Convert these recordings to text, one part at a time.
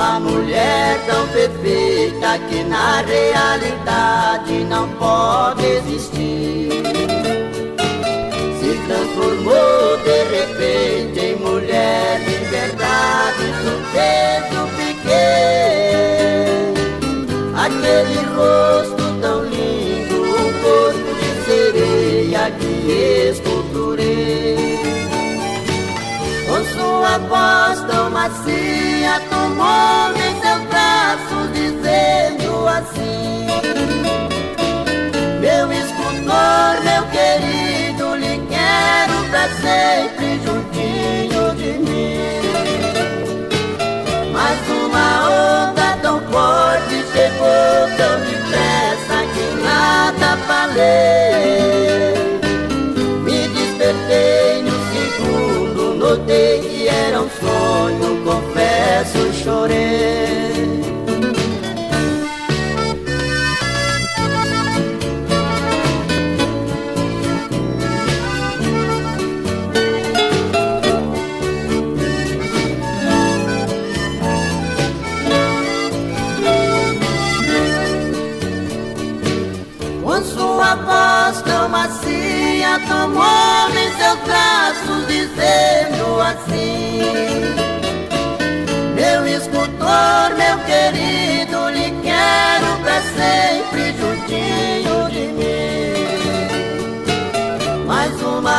uma mulher tão perfeita que na realidade não pode existir. Se transformou de repente em mulher de verdade, do peito pequeno. Aquele rosto tão lindo, um corpo de sereia que esculturei. Com sua voz tão macia, tomou-me em seus braços, dizendo assim: meu escultor, meu querido, lhe quero pra sempre juntinho de mim. Mas uma onda tão forte chegou tão depressa que nada falei. Me despertei no segundo, notei que era um sonho, confesso, chorei. Com sua voz tão macia, tomou-me em seus braços, dizendo assim: meu escultor, meu querido, lhe quero pra sempre juntinho de mim. Mas uma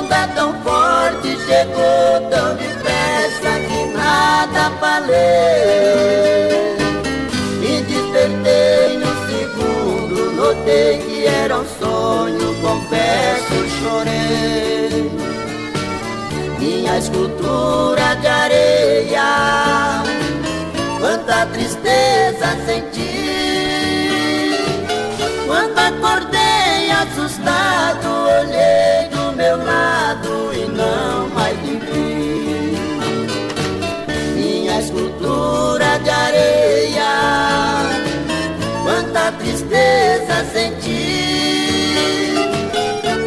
onda tão forte chegou tão depressa que nada falei. Me despertei no segundo, notei que era um sonho, confesso, chorei. Minha escultura de areia, quanta tristeza senti. Quando acordei assustado, olhei do meu lado e não mais me vi. Minha escultura de areia, quanta tristeza senti.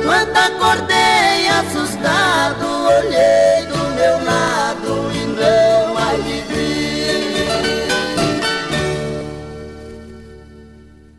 Quando acordei assustado, olhei do meu lado e não mais me vi.